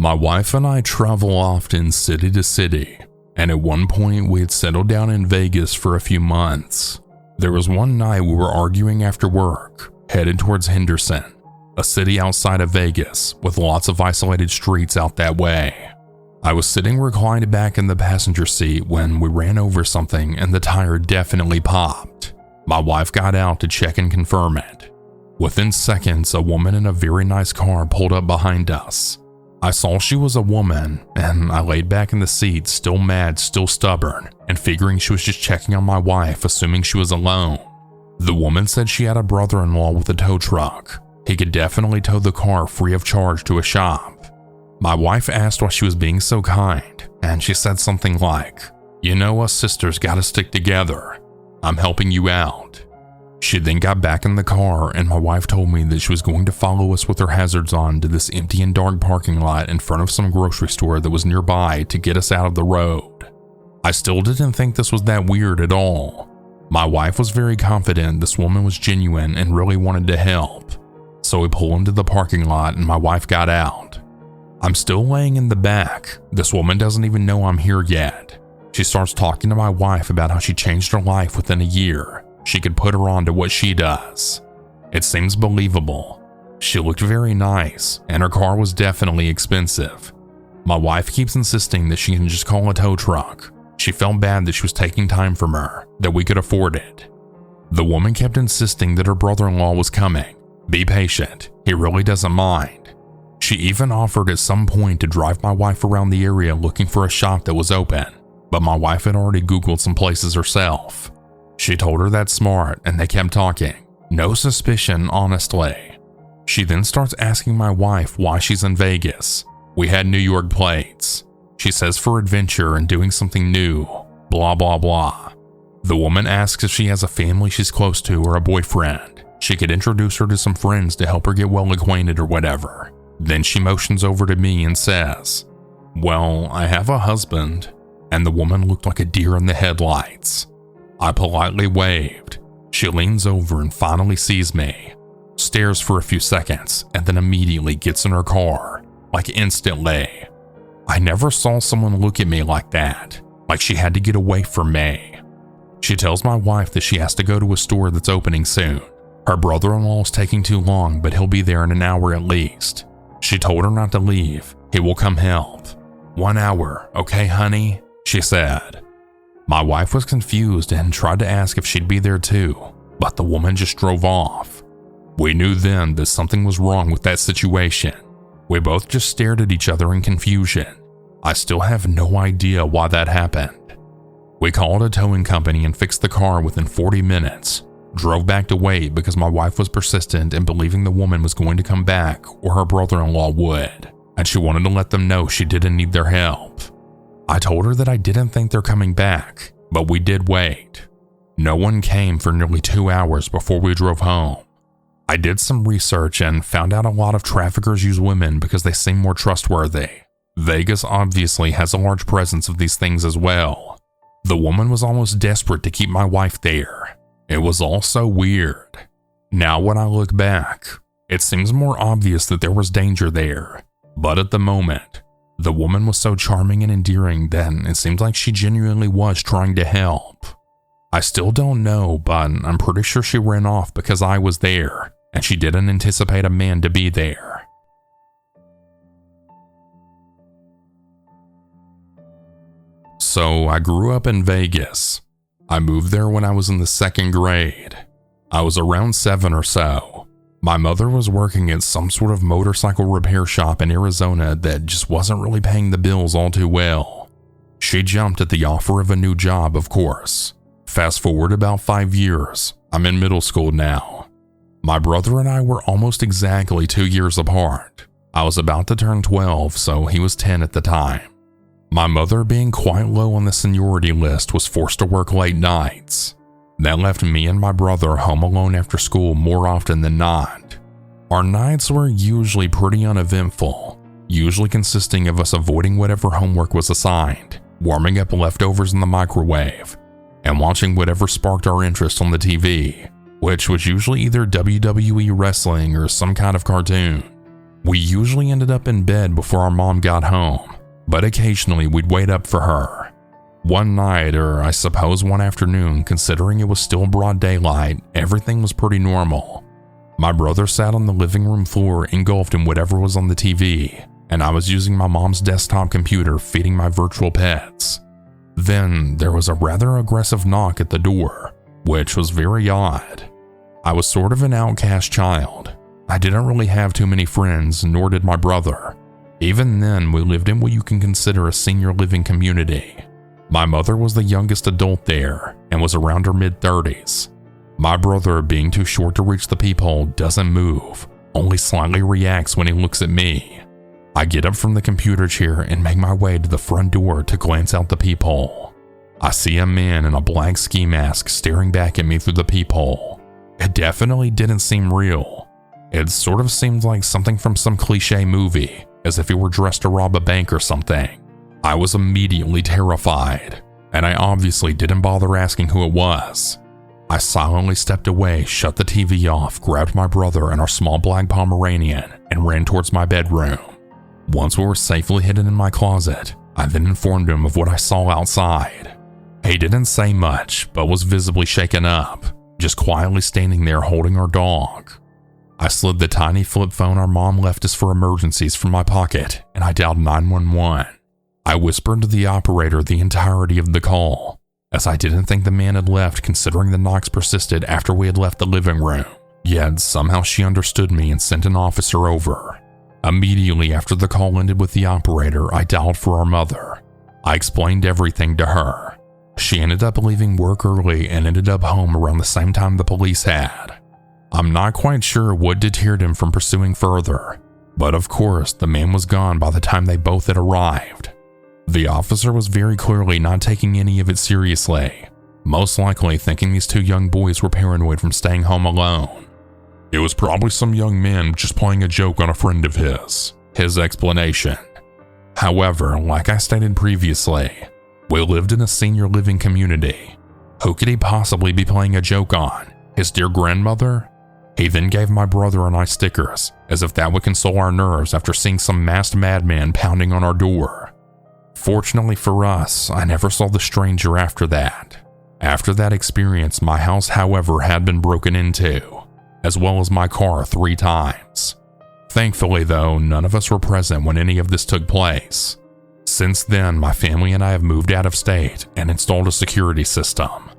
My wife and I travel often city to city, and at one point we had settled down in Vegas for a few months. There was one night we were arguing after work, headed towards Henderson, a city outside of Vegas with lots of isolated streets out that way. I was sitting reclined back in the passenger seat when we ran over something and the tire definitely popped. My wife got out to check and confirm it. Within seconds, a woman in a very nice car pulled up behind us. I saw she was a woman, and I laid back in the seat, still mad, still stubborn, and figuring she was just checking on my wife, assuming she was alone. The woman said she had a brother-in-law with a tow truck. He could definitely tow the car free of charge to a shop. My wife asked why she was being so kind, and she said something like, "You know, us sisters gotta stick together. I'm helping you out." She then got back in the car, and my wife told me that she was going to follow us with her hazards on to this empty and dark parking lot in front of some grocery store that was nearby to get us out of the road. I still didn't think this was that weird at all. My wife was very confident this woman was genuine and really wanted to help. So we pull into the parking lot and my wife got out. I'm still laying in the back. This woman doesn't even know I'm here yet. She starts talking to my wife about how she changed her life within a year. She could put her on to what she does. It seems believable. She looked very nice, and her car was definitely expensive. My wife keeps insisting that she can just call a tow truck. She felt bad that she was taking time from her, that we could afford it. The woman kept insisting that her brother-in-law was coming. Be patient, he really doesn't mind. She even offered at some point to drive my wife around the area looking for a shop that was open, but my wife had already Googled some places herself. She told her that's smart, and they kept talking. No suspicion, honestly. She then starts asking my wife why she's in Vegas. We had New York plates. She says for adventure and doing something new, blah blah blah. The woman asks if she has a family she's close to or a boyfriend. She could introduce her to some friends to help her get well acquainted or whatever. Then she motions over to me and says, "Well, I have a husband," and the woman looked like a deer in the headlights. I politely waved. She leans over and finally sees me, stares for a few seconds, and then immediately gets in her car, like instantly. I never saw someone look at me like that, like she had to get away from me. She tells my wife that she has to go to a store that's opening soon. Her brother-in-law's taking too long, but he'll be there in an hour at least. She told her not to leave, he will come help. 1 hour, okay honey? She said. My wife was confused and tried to ask if she'd be there too, but the woman just drove off. We knew then that something was wrong with that situation. We both just stared at each other in confusion. I still have no idea why that happened. We called a towing company and fixed the car within 40 minutes, drove back to wait because my wife was persistent in believing the woman was going to come back or her brother-in-law would, and she wanted to let them know she didn't need their help. I told her that I didn't think they're coming back, but we did wait. No one came for nearly 2 hours before we drove home. I did some research and found out a lot of traffickers use women because they seem more trustworthy. Vegas obviously has a large presence of these things as well. The woman was almost desperate to keep my wife there. It was all so weird. Now when I look back, it seems more obvious that there was danger there, but at the moment, the woman was so charming and endearing that it seemed like she genuinely was trying to help. I still don't know, but I'm pretty sure she ran off because I was there, and she didn't anticipate a man to be there. So I grew up in Vegas. I moved there when I was in the 2nd grade. I was around 7 or so. My mother was working at some sort of motorcycle repair shop in Arizona that just wasn't really paying the bills all too well. She jumped at the offer of a new job, of course. Fast forward about 5 years, I'm in middle school now. My brother and I were almost exactly 2 years apart. I was about to turn 12, so he was 10 at the time. My mother, being quite low on the seniority list, was forced to work late nights. That left me and my brother home alone after school more often than not. Our nights were usually pretty uneventful, usually consisting of us avoiding whatever homework was assigned, warming up leftovers in the microwave, and watching whatever sparked our interest on the TV, which was usually either WWE wrestling or some kind of cartoon. We usually ended up in bed before our mom got home, but occasionally we'd wait up for her. One night, or I suppose one afternoon, considering it was still broad daylight, everything was pretty normal. My brother sat on the living room floor engulfed in whatever was on the TV, and I was using my mom's desktop computer feeding my virtual pets. Then there was a rather aggressive knock at the door, which was very odd. I was sort of an outcast child. I didn't really have too many friends, nor did my brother. Even then, we lived in what you can consider a senior living community. My mother was the youngest adult there and was around her mid-30s. My brother, being too short to reach the peephole, doesn't move, only slightly reacts when he looks at me. I get up from the computer chair and make my way to the front door to glance out the peephole. I see a man in a black ski mask staring back at me through the peephole. It definitely didn't seem real. It sort of seemed like something from some cliche movie, as if he were dressed to rob a bank or something. I was immediately terrified, and I obviously didn't bother asking who it was. I silently stepped away, shut the TV off, grabbed my brother and our small black Pomeranian, and ran towards my bedroom. Once we were safely hidden in my closet, I then informed him of what I saw outside. He didn't say much, but was visibly shaken up, just quietly standing there holding our dog. I slid the tiny flip phone our mom left us for emergencies from my pocket, and I dialed 911. I whispered to the operator the entirety of the call, as I didn't think the man had left considering the knocks persisted after we had left the living room. Yet somehow she understood me and sent an officer over. Immediately after the call ended with the operator, I dialed for our mother. I explained everything to her. She ended up leaving work early and ended up home around the same time the police had. I'm not quite sure what deterred him from pursuing further, but of course the man was gone by the time they both had arrived. The officer was very clearly not taking any of it seriously, most likely thinking these two young boys were paranoid from staying home alone. It was probably some young man just playing a joke on a friend of his explanation. However, like I stated previously, we lived in a senior living community. Who could he possibly be playing a joke on? His dear grandmother? He then gave my brother and I stickers, as if that would console our nerves after seeing some masked madman pounding on our door. Fortunately for us, I never saw the stranger after that. After that experience, my house, however, had been broken into, as well as my car 3 times. Thankfully, though, none of us were present when any of this took place. Since then, my family and I have moved out of state and installed a security system.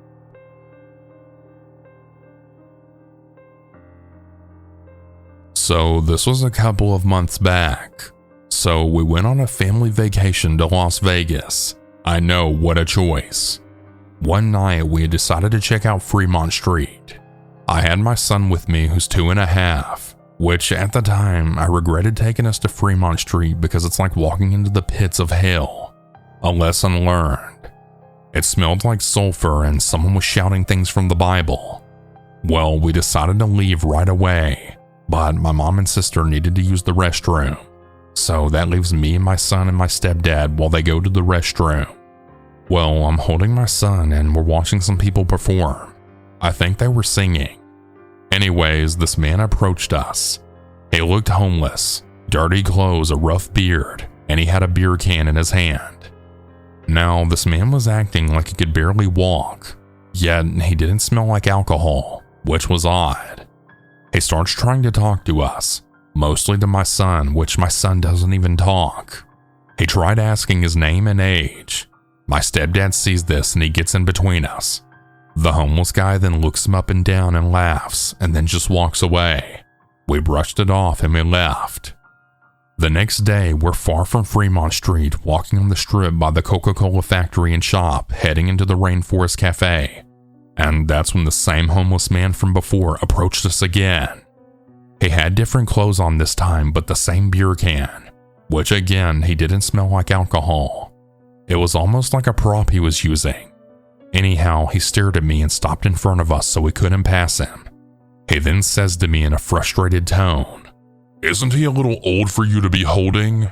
So this was a couple of months back. So we went on a family vacation to Las Vegas. I know, what a choice. One night we had decided to check out Fremont Street. I had my son with me who's 2.5, which at the time I regretted taking us to Fremont Street because it's like walking into the pits of hell. A lesson learned. It smelled like sulfur and someone was shouting things from the Bible. Well, we decided to leave right away, but my mom and sister needed to use the restroom. So that leaves me and my son and my stepdad while they go to the restroom. Well, I'm holding my son and we're watching some people perform. I think they were singing. Anyways, this man approached us. He looked homeless, dirty clothes, a rough beard, and he had a beer can in his hand. Now, this man was acting like he could barely walk, yet he didn't smell like alcohol, which was odd. He starts trying to talk to us, mostly to my son, which my son doesn't even talk. He tried asking his name and age. My stepdad sees this and he gets in between us. The homeless guy then looks him up and down and laughs and then just walks away. We brushed it off and we left. The next day, we're far from Fremont Street, walking on the strip by the Coca-Cola factory and shop, heading into the Rainforest Cafe. And that's when the same homeless man from before approached us again. He had different clothes on this time, but the same beer can, which again, he didn't smell like alcohol. It was almost like a prop he was using. Anyhow, he stared at me and stopped in front of us so we couldn't pass him. He then says to me in a frustrated tone, "Isn't he a little old for you to be holding?"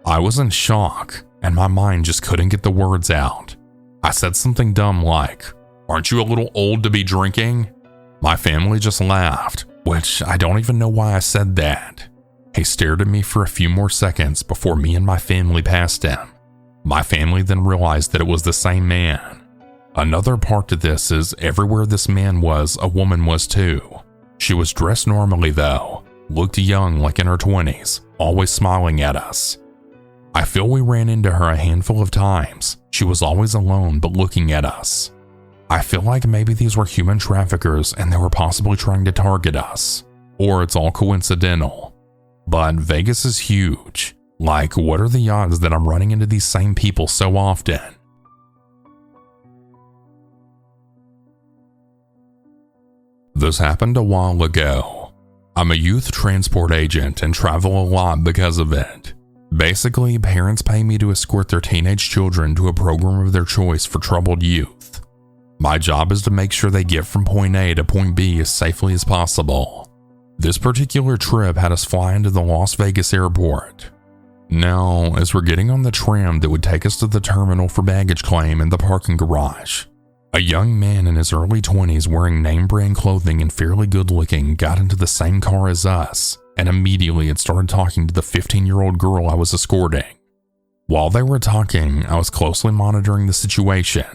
I was in shock, and my mind just couldn't get the words out. I said something dumb like, "Aren't you a little old to be drinking?" My family just laughed, which I don't even know why I said that. He stared at me for a few more seconds before me and my family passed him. My family then realized that it was the same man. Another part to this is everywhere this man was, a woman was too. She was dressed normally though, looked young, like in her 20s, always smiling at us. I feel we ran into her a handful of times. She was always alone but looking at us. I feel like maybe these were human traffickers and they were possibly trying to target us. Or it's all coincidental. But Vegas is huge. Like, what are the odds that I'm running into these same people so often? This happened a while ago. I'm a youth transport agent and travel a lot because of it. Basically, parents pay me to escort their teenage children to a program of their choice for troubled youth. My job is to make sure they get from point A to point B as safely as possible. This particular trip had us fly into the Las Vegas airport. Now, as we're getting on the tram that would take us to the terminal for baggage claim in the parking garage, a young man in his early 20s wearing name brand clothing and fairly good looking got into the same car as us and immediately had started talking to the 15-year-old girl I was escorting. While they were talking, I was closely monitoring the situation,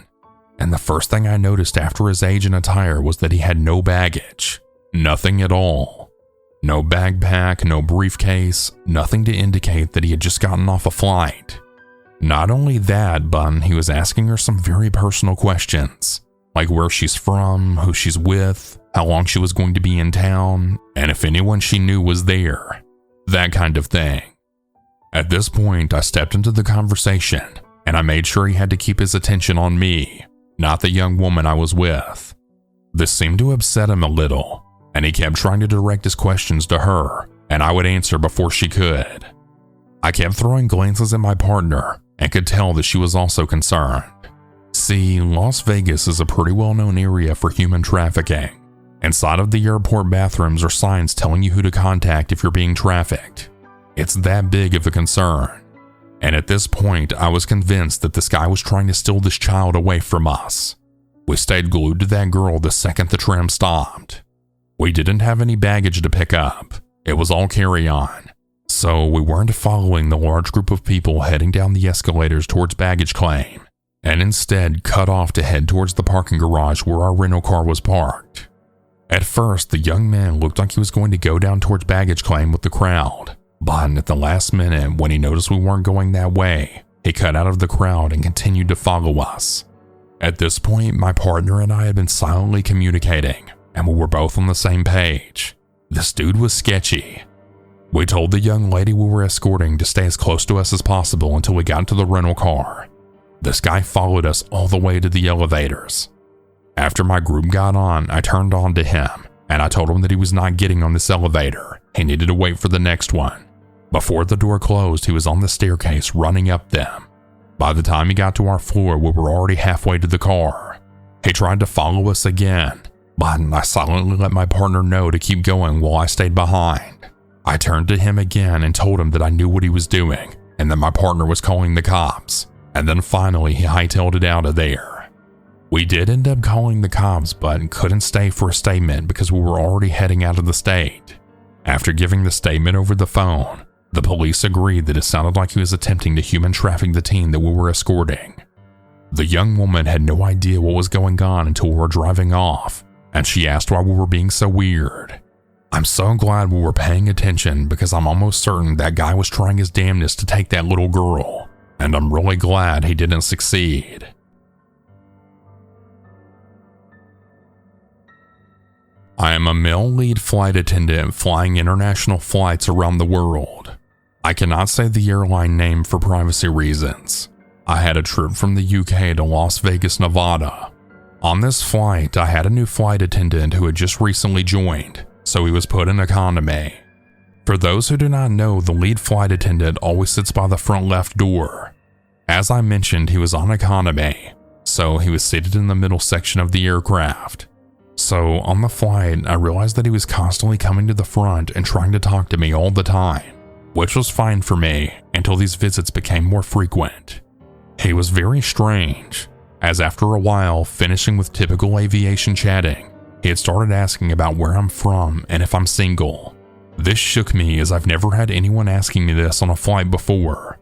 and the first thing I noticed after his age and attire was that he had no baggage. Nothing at all. No backpack, no briefcase, nothing to indicate that he had just gotten off a flight. Not only that, but he was asking her some very personal questions, like where she's from, who she's with, how long she was going to be in town, and if anyone she knew was there. That kind of thing. At this point, I stepped into the conversation, and I made sure he had to keep his attention on me, not the young woman I was with. This seemed to upset him a little, and he kept trying to direct his questions to her, and I would answer before she could. I kept throwing glances at my partner and could tell that she was also concerned. See, Las Vegas is a pretty well-known area for human trafficking. Inside of the airport bathrooms are signs telling you who to contact if you're being trafficked. It's that big of a concern. And at this point, I was convinced that this guy was trying to steal this child away from us. We stayed glued to that girl the second the tram stopped. We didn't have any baggage to pick up. It was all carry-on. So we weren't following the large group of people heading down the escalators towards baggage claim, and instead cut off to head towards the parking garage where our rental car was parked. At first, the young man looked like he was going to go down towards baggage claim with the crowd, but at the last minute, when he noticed we weren't going that way, he cut out of the crowd and continued to follow us. At this point, my partner and I had been silently communicating, and we were both on the same page. This dude was sketchy. We told the young lady we were escorting to stay as close to us as possible until we got to the rental car. This guy followed us all the way to the elevators. After my group got on, I turned on to him, and I told him that he was not getting on this elevator. He needed to wait for the next one. Before the door closed, he was on the staircase running up them. By the time he got to our floor, we were already halfway to the car. He tried to follow us again, but I silently let my partner know to keep going while I stayed behind. I turned to him again and told him that I knew what he was doing and that my partner was calling the cops, and then finally he hightailed it out of there. We did end up calling the cops but couldn't stay for a statement because we were already heading out of the state. After giving the statement over the phone, the police agreed that it sounded like he was attempting to human traffic the teen that we were escorting. The young woman had no idea what was going on until we were driving off, and she asked why we were being so weird. I'm so glad we were paying attention because I'm almost certain that guy was trying his damnedest to take that little girl, and I'm really glad he didn't succeed. I am a male lead flight attendant flying international flights around the world. I cannot say the airline name for privacy reasons. I had a trip from the UK to Las Vegas, Nevada. On this flight, I had a new flight attendant who had just recently joined, so he was put in economy. For those who do not know, the lead flight attendant always sits by the front left door. As I mentioned, he was on economy, so he was seated in the middle section of the aircraft. So on the flight, I realized that he was constantly coming to the front and trying to talk to me all the time, which was fine for me until these visits became more frequent. He was very strange, as after a while, finishing with typical aviation chatting, he had started asking about where I'm from and if I'm single. This shook me as I've never had anyone asking me this on a flight before.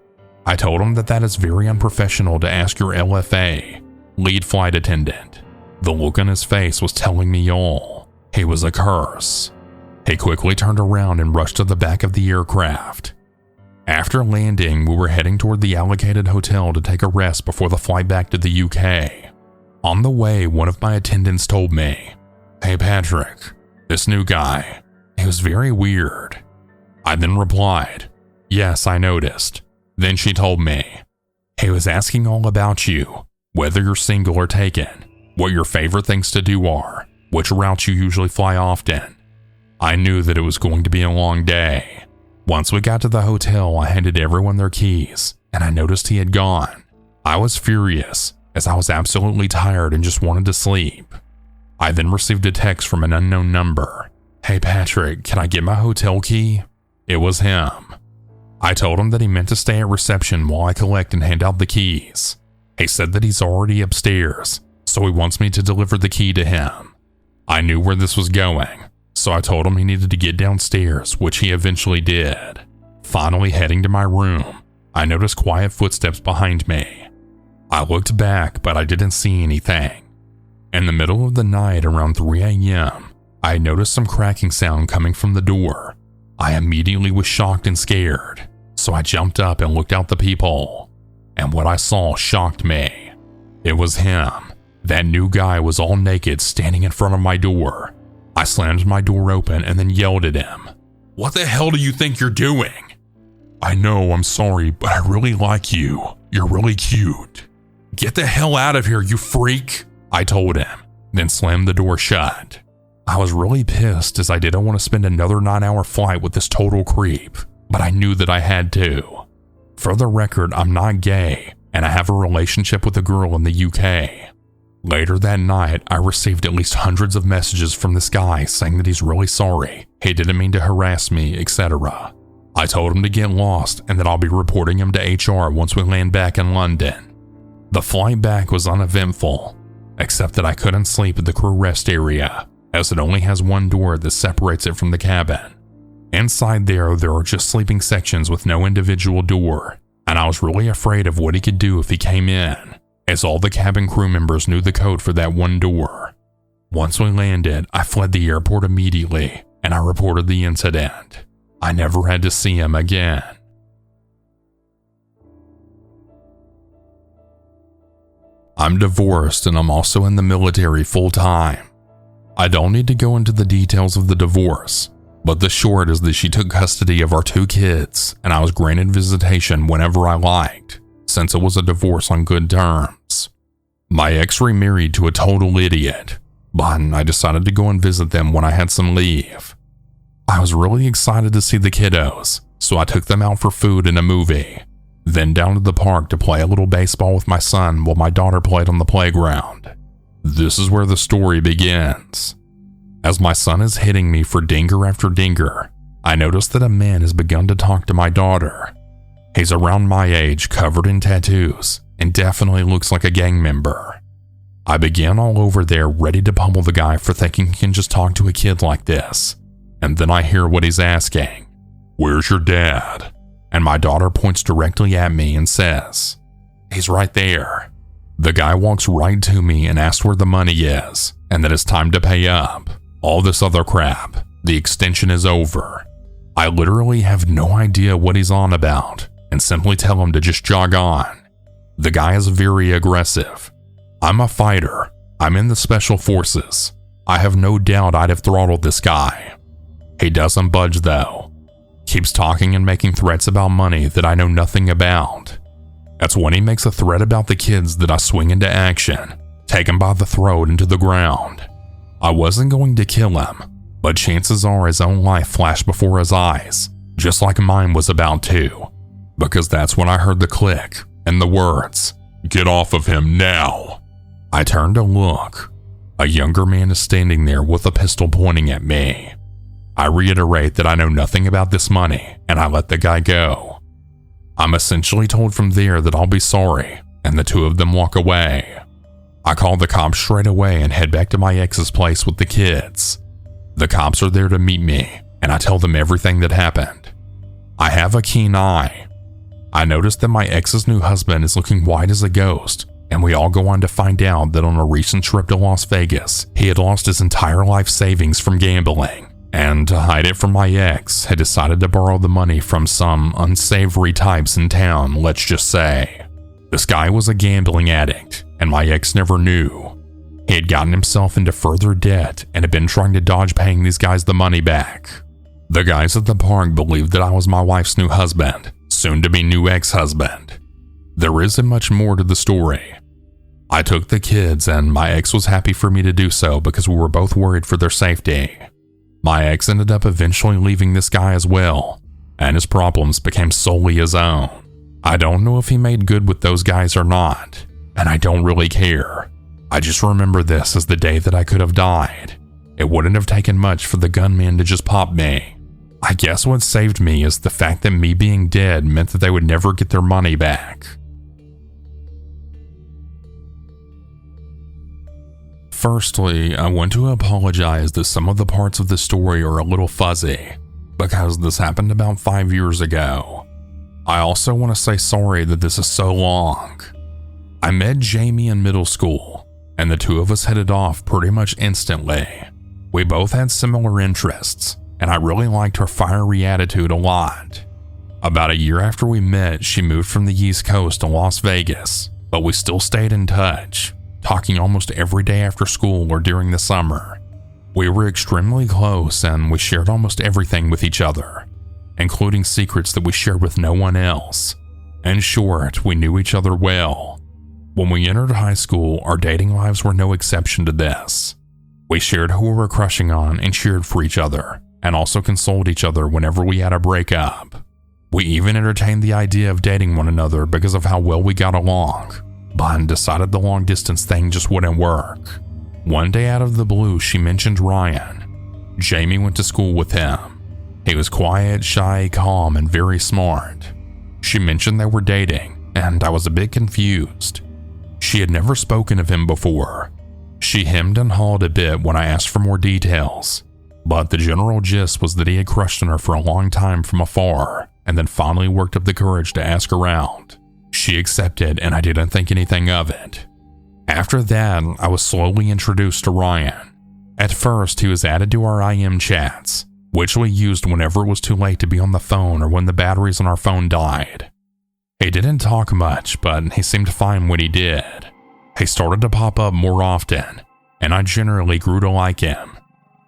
I told him that is very unprofessional to ask your LFA, lead flight attendant. The look on his face was telling me all. He was a curse. He quickly turned around and rushed to the back of the aircraft. After landing, we were heading toward the allocated hotel to take a rest before the flight back to the UK. On the way, one of my attendants told me, "Hey Patrick, this new guy, he was very weird." I then replied, "Yes, I noticed." Then she told me, "He was asking all about you, whether you're single or taken, what your favorite things to do are, which routes you usually fly often." I knew that it was going to be a long day. Once we got to the hotel, I handed everyone their keys, and I noticed he had gone. I was furious, as I was absolutely tired and just wanted to sleep. I then received a text from an unknown number. "Hey Patrick, can I get my hotel key?" It was him. I told him that he meant to stay at reception while I collect and hand out the keys. He said that he's already upstairs, so he wants me to deliver the key to him. I knew where this was going, so I told him he needed to get downstairs, which he eventually did. Finally heading to my room, I noticed quiet footsteps behind me. I looked back, but I didn't see anything. In the middle of the night around 3 a.m., I noticed some cracking sound coming from the door. I immediately was shocked and scared, so I jumped up and looked out the peephole, and what I saw shocked me. It was him. That new guy was all naked standing in front of my door. I slammed my door open and then yelled at him, "What the hell do you think you're doing?" "I know, I'm sorry, but I really like you. You're really cute." "Get the hell out of here, you freak," I told him, then slammed the door shut. I was really pissed as I didn't want to spend another 9-hour flight with this total creep, but I knew that I had to. For the record, I'm not gay, and I have a relationship with a girl in the UK. Later that night, I received at least hundreds of messages from this guy saying that he's really sorry, he didn't mean to harass me, etc. I told him to get lost and that I'll be reporting him to HR once we land back in London. The flight back was uneventful, except that I couldn't sleep at the crew rest area, as it only has one door that separates it from the cabin. Inside there are just sleeping sections with no individual door, and I was really afraid of what he could do if he came in, as all the cabin crew members knew the code for that one door. Once we landed, I fled the airport immediately, and I reported the incident. I never had to see him again. I'm divorced and I'm also in the military full-time. I don't need to go into the details of the divorce, but the short is that she took custody of our 2 kids and I was granted visitation whenever I liked, since it was a divorce on good terms. My ex remarried to a total idiot, but I decided to go and visit them when I had some leave. I was really excited to see the kiddos, so I took them out for food and a movie, then down to the park to play a little baseball with my son while my daughter played on the playground. This is where the story begins. As my son is hitting me for dinger after dinger, I notice that a man has begun to talk to my daughter. He's around my age, covered in tattoos, and definitely looks like a gang member. I begin all over there ready to pummel the guy for thinking he can just talk to a kid like this, and then I hear what he's asking. "Where's your dad?" And my daughter points directly at me and says, "He's right there." The guy walks right to me and asks where the money is, and that it's time to pay up. All this other crap. The extension is over. I literally have no idea what he's on about, and simply tell him to just jog on. The guy is very aggressive. I'm a fighter. I'm in the special forces. I have no doubt I'd have throttled this guy. He doesn't budge though. Keeps talking and making threats about money that I know nothing about. That's when he makes a threat about the kids that I swing into action, take him by the throat into the ground. I wasn't going to kill him, but chances are his own life flashed before his eyes, just like mine was about to, because that's when I heard the click and the words, "Get off of him now." I turned to look. A younger man is standing there with a pistol pointing at me. I reiterate that I know nothing about this money, and I let the guy go. I'm essentially told from there that I'll be sorry, and the 2 of them walk away. I call the cops straight away and head back to my ex's place with the kids. The cops are there to meet me, and I tell them everything that happened. I have a keen eye. I noticed that my ex's new husband is looking white as a ghost, and we all go on to find out that on a recent trip to Las Vegas, he had lost his entire life savings from gambling, and to hide it from my ex, had decided to borrow the money from some unsavory types in town, let's just say. This guy was a gambling addict, and my ex never knew. He had gotten himself into further debt and had been trying to dodge paying these guys the money back. The guys at the park believed that I was my wife's new husband, soon to be new ex-husband. There isn't much more to the story. I took the kids, and my ex was happy for me to do so because we were both worried for their safety. My ex ended up eventually leaving this guy as well, and his problems became solely his own. I don't know if he made good with those guys or not, and I don't really care. I just remember this as the day that I could have died. It wouldn't have taken much for the gunman to just pop me. I guess what saved me is the fact that me being dead meant that they would never get their money back. Firstly, I want to apologize that some of the parts of the story are a little fuzzy, because this happened about 5 years ago. I also want to say sorry that this is so long. I met Jamie in middle school, and the two of us headed off pretty much instantly. We both had similar interests, and I really liked her fiery attitude a lot. About a year after we met, she moved from the East Coast to Las Vegas, but we still stayed in touch, talking almost every day after school or during the summer. We were extremely close, and we shared almost everything with each other, including secrets that we shared with no one else. In short, we knew each other well. When we entered high school, our dating lives were no exception to this. We shared who we were crushing on and cheered for each other, and also consoled each other whenever we had a breakup. We even entertained the idea of dating one another because of how well we got along, but decided the long distance thing just wouldn't work. One day out of the blue, she mentioned Ryan. Jamie went to school with him. He was quiet, shy, calm, and very smart. She mentioned they were dating, and I was a bit confused. She had never spoken of him before. She hemmed and hawed a bit when I asked for more details, but the general gist was that he had crushed on her for a long time from afar, and then finally worked up the courage to ask her out. She accepted, and I didn't think anything of it. After that, I was slowly introduced to Ryan. At first, he was added to our IM chats, which we used whenever it was too late to be on the phone or when the batteries on our phone died. He didn't talk much, but he seemed fine when he did. He started to pop up more often, and I generally grew to like him.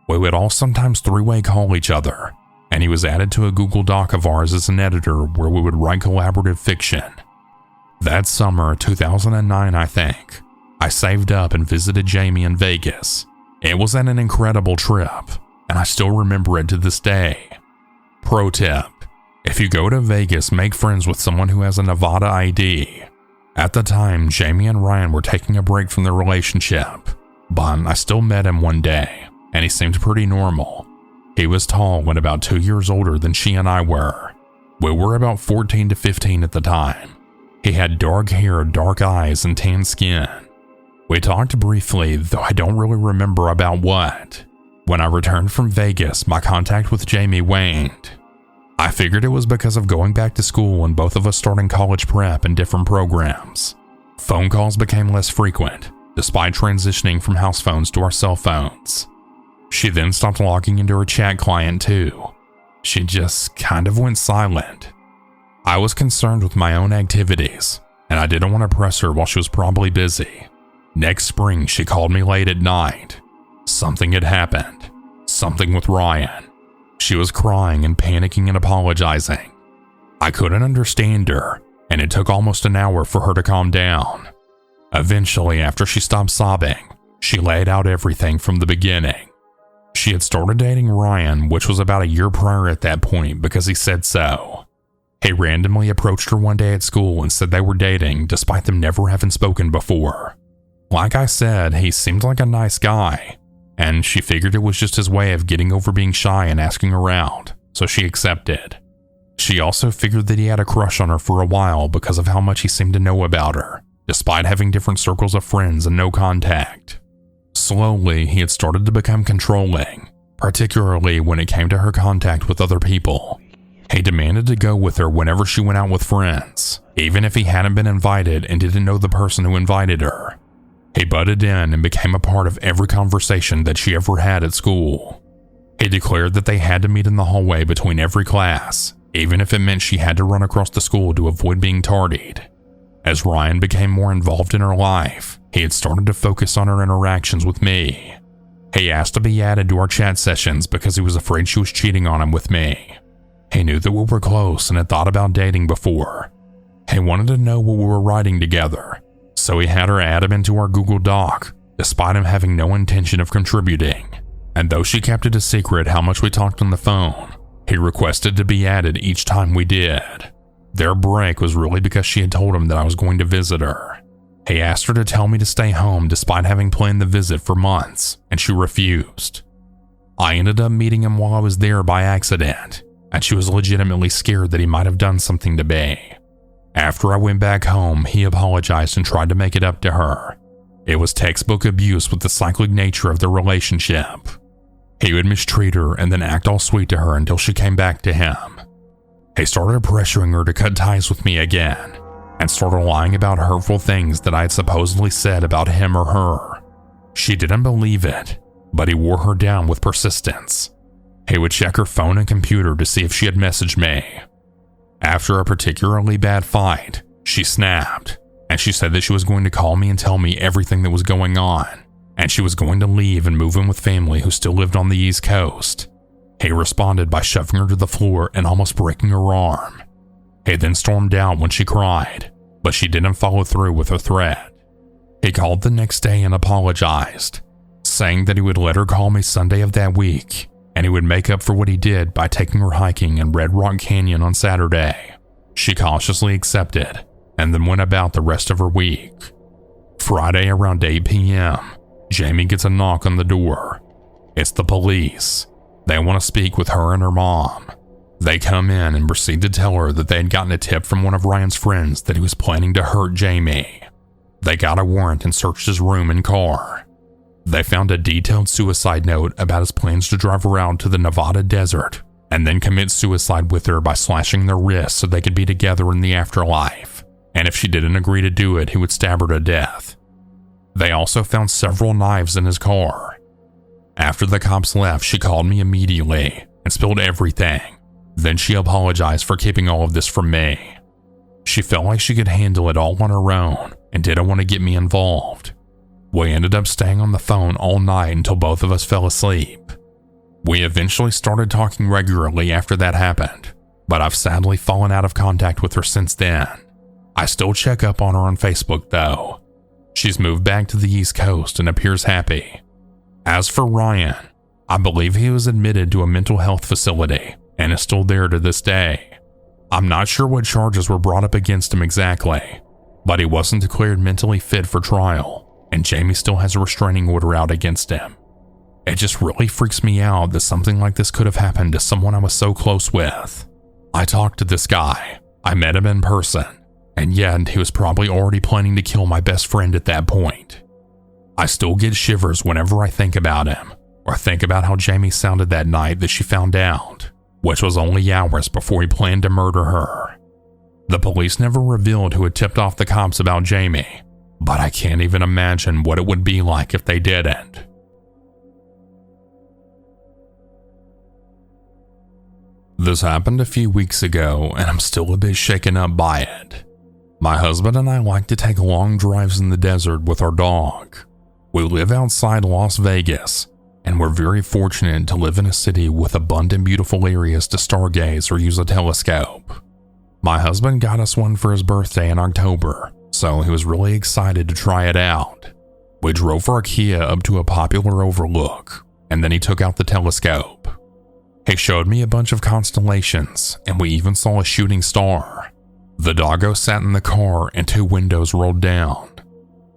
We would all sometimes three-way call each other, and he was added to a Google Doc of ours as an editor where we would write collaborative fiction. That summer, 2009 I think, I saved up and visited Jamie in Vegas. It was an incredible trip, and I still remember it to this day. Pro tip: if you go to Vegas, make friends with someone who has a Nevada ID. At the time, Jamie and Ryan were taking a break from their relationship, but I still met him one day, and he seemed pretty normal. He was tall and about 2 years older than she and I were. We were about 14 to 15 at the time. He had dark hair, dark eyes, and tan skin. We talked briefly, though I don't really remember about what. When I returned from Vegas, my contact with Jamie waned. I figured it was because of going back to school and both of us starting college prep and different programs. Phone calls became less frequent, despite transitioning from house phones to our cell phones. She then stopped logging into her chat client too. She just kind of went silent. I was concerned with my own activities, and I didn't want to press her while she was probably busy. Next spring, she called me late at night. Something had happened. Something with Ryan. She was crying and panicking and apologizing. I couldn't understand her, and it took almost an hour for her to calm down. Eventually, after she stopped sobbing, she laid out everything from the beginning. She had started dating Ryan, which was about a year prior at that point because he said so. He randomly approached her one day at school and said they were dating despite them never having spoken before. Like I said, he seemed like a nice guy, and she figured it was just his way of getting over being shy and asking her out, so she accepted. She also figured that he had a crush on her for a while because of how much he seemed to know about her, despite having different circles of friends and no contact. Slowly, he had started to become controlling, particularly when it came to her contact with other people. He demanded to go with her whenever she went out with friends, even if he hadn't been invited and didn't know the person who invited her. He butted in and became a part of every conversation that she ever had at school. He declared that they had to meet in the hallway between every class, even if it meant she had to run across the school to avoid being tardied. As Ryan became more involved in her life, he had started to focus on her interactions with me. He asked to be added to our chat sessions because he was afraid she was cheating on him with me. He knew that we were close and had thought about dating before. He wanted to know what we were writing together, so he had her add him into our Google Doc, despite him having no intention of contributing. And though she kept it a secret how much we talked on the phone, he requested to be added each time we did. Their break was really because she had told him that I was going to visit her. He asked her to tell me to stay home despite having planned the visit for months, and she refused. I ended up meeting him while I was there by accident, and she was legitimately scared that he might have done something to me. After I went back home, he apologized and tried to make it up to her. It was textbook abuse with the cyclic nature of the relationship. He would mistreat her and then act all sweet to her until she came back to him. He started pressuring her to cut ties with me again, and started lying about hurtful things that I had supposedly said about him or her. She didn't believe it, but he wore her down with persistence. He would check her phone and computer to see if she had messaged me. After a particularly bad fight, she snapped, and she said that she was going to call me and tell me everything that was going on, and she was going to leave and move in with family who still lived on the East Coast. He responded by shoving her to the floor and almost breaking her arm. He then stormed out when she cried, but she didn't follow through with her threat. He called the next day and apologized, saying that he would let her call me Sunday of that week, and he would make up for what he did by taking her hiking in Red Rock Canyon on Saturday. She cautiously accepted, and then went about the rest of her week. Friday around 8 p.m., Jamie gets a knock on the door. It's the police. They want to speak with her and her mom. They come in and proceed to tell her that they had gotten a tip from one of Ryan's friends that he was planning to hurt Jamie. They got a warrant and searched his room and car. They found a detailed suicide note about his plans to drive her out to the Nevada desert and then commit suicide with her by slashing their wrists so they could be together in the afterlife. And if she didn't agree to do it, he would stab her to death. They also found several knives in his car. After the cops left, she called me immediately and spilled everything. Then she apologized for keeping all of this from me. She felt like she could handle it all on her own and didn't want to get me involved. We ended up staying on the phone all night until both of us fell asleep. We eventually started talking regularly after that happened, but I've sadly fallen out of contact with her since then. I still check up on her on Facebook though. She's moved back to the East Coast and appears happy. As for Ryan, I believe he was admitted to a mental health facility and is still there to this day. I'm not sure what charges were brought up against him exactly, but he wasn't declared mentally fit for trial, and Jamie still has a restraining order out against him. It just really freaks me out that something like this could have happened to someone I was so close with. I talked to this guy, I met him in person, and yet he was probably already planning to kill my best friend at that point. I still get shivers whenever I think about him, or think about how Jamie sounded that night that she found out, which was only hours before he planned to murder her. The police never revealed who had tipped off the cops about Jamie, but I can't even imagine what it would be like if they didn't. This happened a few weeks ago, and I'm still a bit shaken up by it. My husband and I like to take long drives in the desert with our dog. We live outside Las Vegas, and we're very fortunate to live in a city with abundant beautiful areas to stargaze or use a telescope. My husband got us one for his birthday in October, so he was really excited to try it out. We drove our Kia up to a popular overlook, and then he took out the telescope. He showed me a bunch of constellations, and we even saw a shooting star. The doggo sat in the car and 2 windows rolled down.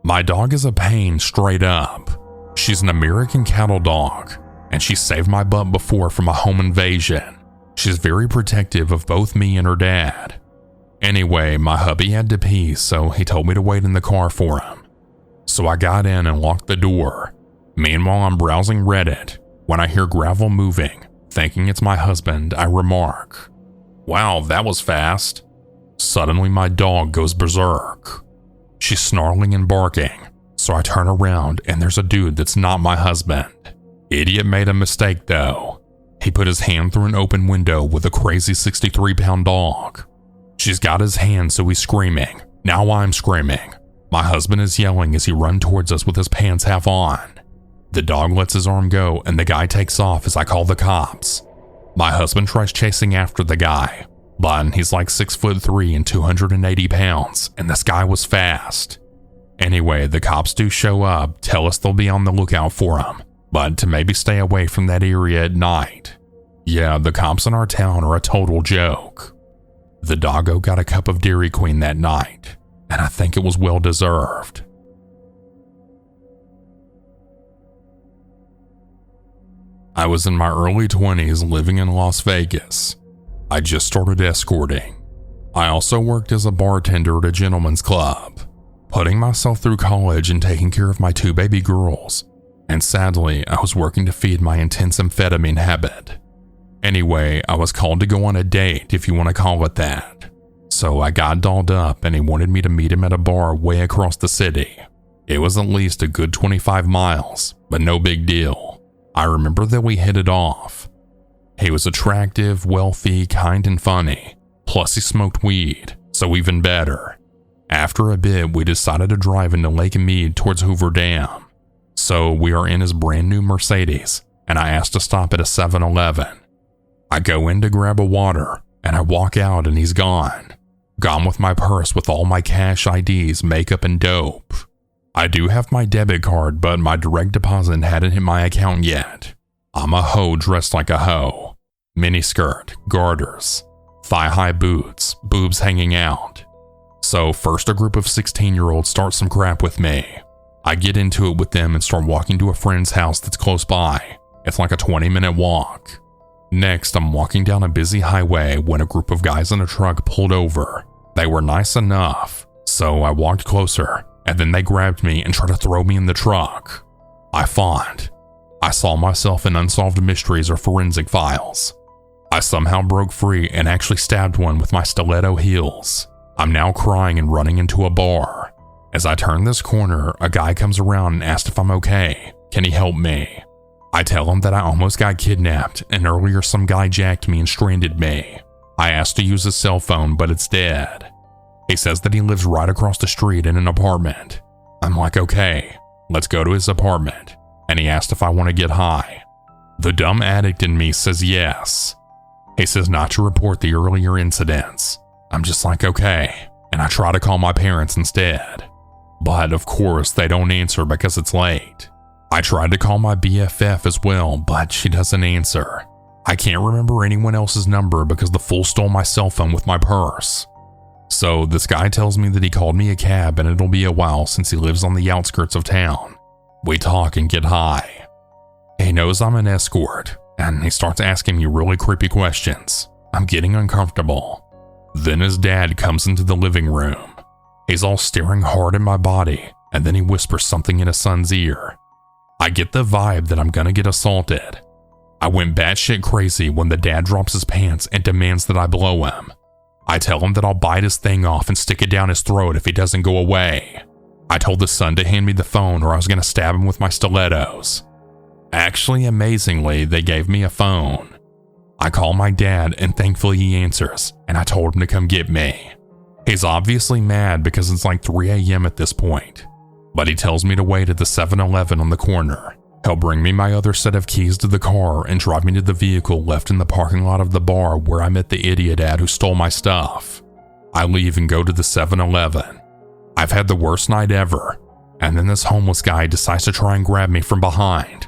My dog is a pain straight up. She's an American cattle dog, and she saved my butt before from a home invasion. She's very protective of both me and her dad. Anyway, my hubby had to pee, so he told me to wait in the car for him. So I got in and locked the door. Meanwhile, I'm browsing Reddit, When I hear gravel moving, thinking it's my husband, I remark, "Wow, that was fast." Suddenly my dog goes berserk. She's snarling and barking, so I turn around and there's a dude that's not my husband. Idiot made a mistake though. He put his hand through an open window with a crazy 63-pound dog. She's got his hand, so he's screaming. Now I'm screaming. My husband is yelling as he runs towards us with his pants half on. The dog lets his arm go and the guy takes off as I call the cops. My husband tries chasing after the guy, but he's like 6'3" and 280 pounds, and this guy was fast. Anyway, the cops do show up, tell us they'll be on the lookout for him, but to maybe stay away from that area at night. Yeah, the cops in our town are a total joke. The doggo got a cup of Dairy Queen that night, and I think it was well deserved. I was in my early 20s living in Las Vegas. I just started escorting. I also worked as a bartender at a gentleman's club, putting myself through college and taking care of my 2 baby girls. And sadly, I was working to feed my intense amphetamine habit. Anyway, I was called to go on a date, if you want to call it that. So I got dolled up and he wanted me to meet him at a bar way across the city. It was at least a good 25 miles, but no big deal. I remember that we hit it off. He was attractive, wealthy, kind and funny. Plus he smoked weed, so even better. After a bit, we decided to drive into Lake Mead towards Hoover Dam. So we are in his brand new Mercedes, and I asked to stop at a 7-Eleven. I go in to grab a water, and I walk out and he's gone. Gone with my purse with all my cash, IDs, makeup, and dope. I do have my debit card, but my direct deposit hadn't hit my account yet. I'm a hoe dressed like a hoe. Miniskirt, garters, thigh-high boots, boobs hanging out. So first a group of 16-year-olds start some crap with me. I get into it with them and start walking to a friend's house that's close by. It's like a 20-minute walk. Next, I'm walking down a busy highway when a group of guys in a truck pulled over. They were nice enough, so I walked closer, and then they grabbed me and tried to throw me in the truck. I fought. I saw myself in Unsolved Mysteries or Forensic Files. I somehow broke free and actually stabbed one with my stiletto heels. I'm now crying and running into a bar. As I turn this corner, a guy comes around and asks if I'm okay. Can he help me? I tell him that I almost got kidnapped and earlier some guy jacked me and stranded me. I asked to use his cell phone, but it's dead. He says that he lives right across the street in an apartment. I'm like, okay, let's go to his apartment. And he asked if I want to get high. The dumb addict in me says yes. He says not to report the earlier incidents. I'm just like, okay, and I try to call my parents instead. But of course, they don't answer because it's late. I tried to call my BFF as well, but she doesn't answer. I can't remember anyone else's number because the fool stole my cell phone with my purse. So this guy tells me that he called me a cab and it'll be a while since he lives on the outskirts of town. We talk and get high. He knows I'm an escort, and he starts asking me really creepy questions. I'm getting uncomfortable. Then his dad comes into the living room. He's all staring hard at my body, and then he whispers something in his son's ear. I get the vibe that I'm gonna get assaulted. I went batshit crazy when the dad drops his pants and demands that I blow him. I tell him that I'll bite his thing off and stick it down his throat if he doesn't go away. I told the son to hand me the phone or I was gonna stab him with my stilettos. Actually, amazingly, they gave me a phone. I call my dad and thankfully he answers, and I told him to come get me. He's obviously mad because it's like 3 a.m. at this point, but he tells me to wait at the 7-Eleven on the corner. He'll bring me my other set of keys to the car and drive me to the vehicle left in the parking lot of the bar where I met the idiot at who stole my stuff. I leave and go to the 7-Eleven. I've had the worst night ever, and then this homeless guy decides to try and grab me from behind.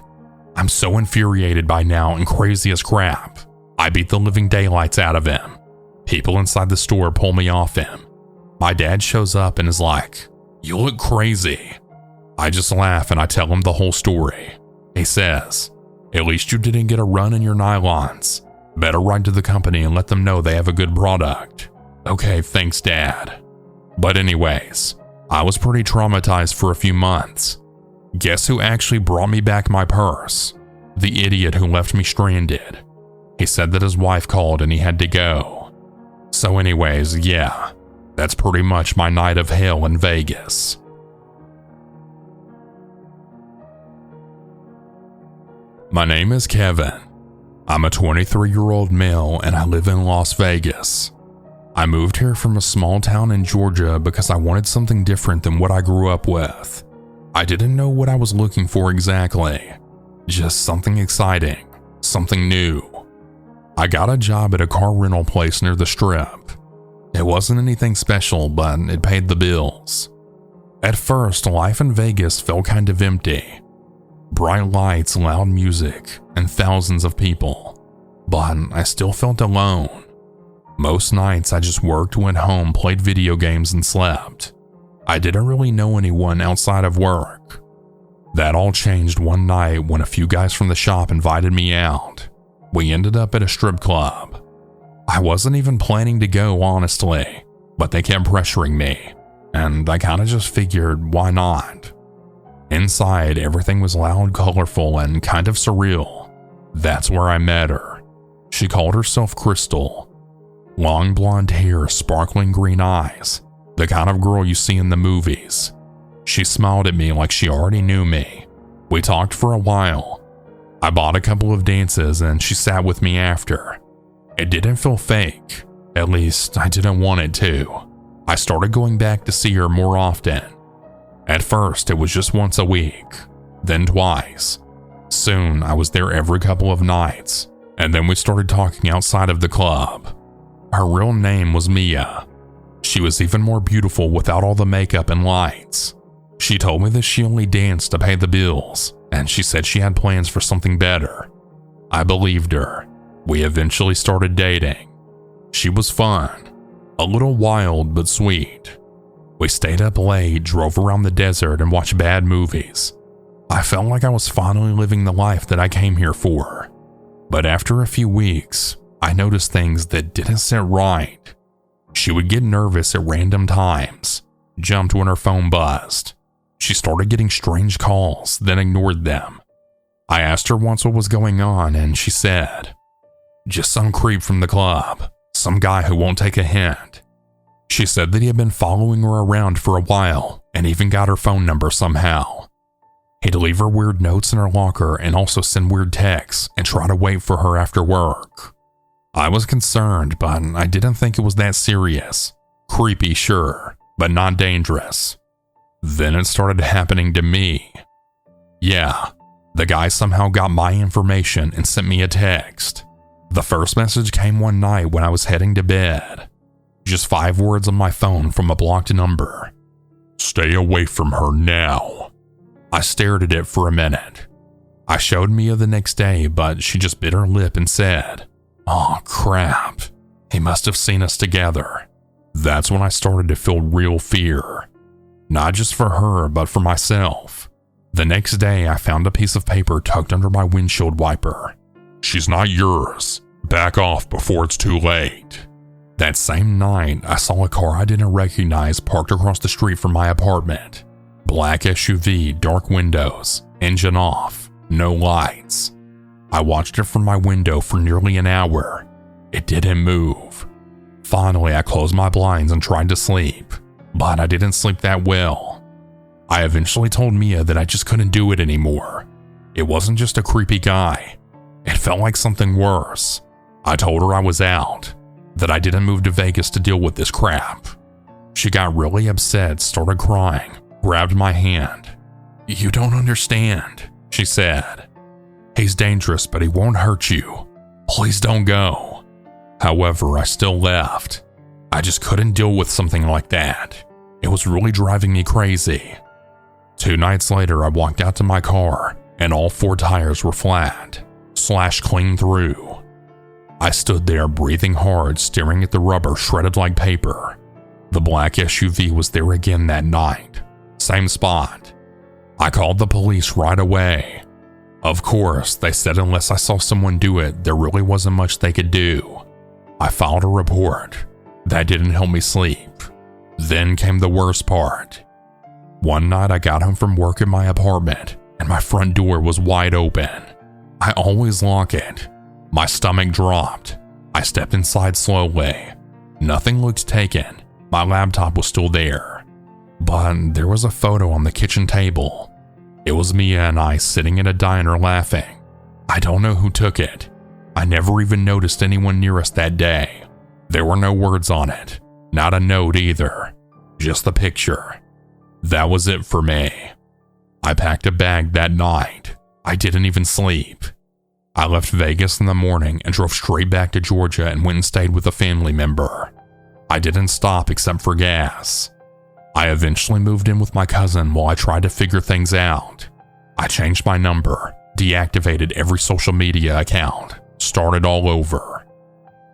I'm so infuriated by now and crazy as crap. I beat the living daylights out of him. People inside the store pull me off him. My dad shows up and is like, "You look crazy." I just laugh and I tell him the whole story. He says, "At least you didn't get a run in your nylons. Better write to the company and let them know they have a good product." Okay, thanks, Dad. But anyways, I was pretty traumatized for a few months. Guess who actually brought me back my purse? the idiot who left me stranded. He said that his wife called and he had to go. So anyways, yeah, that's pretty much my night of hell in Vegas. My name is Kevin. I'm a 23-year-old male and I live in Las Vegas. I moved here from a small town in Georgia because I wanted something different than what I grew up with. I didn't know what I was looking for exactly. Just something exciting, something new. I got a job at a car rental place near the Strip. It wasn't anything special, but it paid the bills. At first, life in Vegas felt kind of empty. Bright lights, loud music, and thousands of people. But I still felt alone. Most nights I just worked, went home, played video games, and slept. I didn't really know anyone outside of work. That all changed one night when a few guys from the shop invited me out. We ended up at a strip club. I wasn't even planning to go, honestly, but they kept pressuring me, and I kinda just figured, why not? Inside, everything was loud, colorful, and kind of surreal. That's where I met her. She called herself Crystal. Long blonde hair, sparkling green eyes, the kind of girl you see in the movies. She smiled at me like she already knew me. We talked for a while. I bought a couple of dances and she sat with me after. It didn't feel fake. At least, I didn't want it to. I started going back to see her more often. At first, it was just once a week, then twice. Soon, I was there every couple of nights, and then we started talking outside of the club. Her real name was Mia. She was even more beautiful without all the makeup and lights. She told me that she only danced to pay the bills, and she said she had plans for something better. I believed her. We eventually started dating. She was fun, a little wild but sweet. We stayed up late, drove around the desert, and watched bad movies. I felt like I was finally living the life that I came here for. But after a few weeks, I noticed things that didn't sit right. She would get nervous at random times, jumped when her phone buzzed. She started getting strange calls, then ignored them. I asked her once what was going on, and she said, "Just some creep from the club, some guy who won't take a hint." She said that he had been following her around for a while and even got her phone number somehow. He'd leave her weird notes in her locker and also send weird texts and try to wait for her after work. I was concerned, but I didn't think it was that serious. Creepy, sure, but not dangerous. Then it started happening to me. Yeah, the guy somehow got my information and sent me a text. The first message came one night when I was heading to bed. Just 5 words on my phone from a blocked number. "Stay away from her now." I stared at it for a minute. I showed Mia the next day, but she just bit her lip and said, "Oh crap, he must have seen us together." That's when I started to feel real fear. Not just for her, but for myself. The next day, I found a piece of paper tucked under my windshield wiper. "She's not yours. Back off before it's too late." That same night, I saw a car I didn't recognize parked across the street from my apartment. Black SUV, dark windows, engine off, no lights. I watched it from my window for nearly an hour. It didn't move. Finally, I closed my blinds and tried to sleep, but I didn't sleep that well. I eventually told Mia that I just couldn't do it anymore. It wasn't just a creepy guy. It felt like something worse. I told her I was out, that I didn't move to Vegas to deal with this crap. She got really upset, started crying, grabbed my hand. "You don't understand," she said. "He's dangerous, but he won't hurt you. Please don't go." However, I still left. I just couldn't deal with something like that. It was really driving me crazy. 2 nights later, I walked out to my car, and all 4 tires were flat, slashed clean through. I stood there breathing hard, staring at the rubber shredded like paper. The black SUV was there again that night. Same spot. I called the police right away. Of course, they said unless I saw someone do it, there really wasn't much they could do. I filed a report. That didn't help me sleep. Then came the worst part. One night I got home from work in my apartment, and my front door was wide open. I always lock it. My stomach dropped. I stepped inside slowly. Nothing looked taken. My laptop was still there. But there was a photo on the kitchen table. It was Mia and I sitting in a diner laughing. I don't know who took it. I never even noticed anyone near us that day. There were no words on it. Not a note either. Just the picture. That was it for me. I packed a bag that night. I didn't even sleep. I left Vegas in the morning and drove straight back to Georgia and went and stayed with a family member. I didn't stop except for gas. I eventually moved in with my cousin while I tried to figure things out. I changed my number, deactivated every social media account, started all over.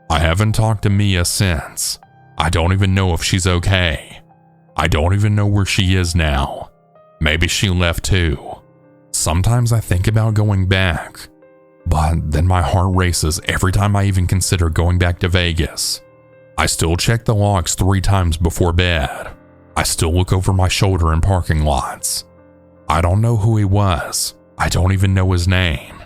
I haven't talked to Mia since. I don't even know if she's okay. I don't even know where she is now. Maybe she left too. Sometimes I think about going back, but then my heart races every time I even consider going back to Vegas. I still check the logs 3 times before bed. I still look over my shoulder in parking lots. I don't know who he was. I don't even know his name.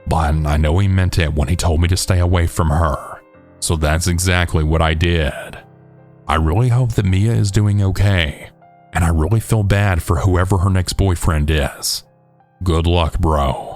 But I know he meant it when he told me to stay away from her. So that's exactly what I did. I really hope that Mia is doing okay. And I really feel bad for whoever her next boyfriend is. Good luck, bro.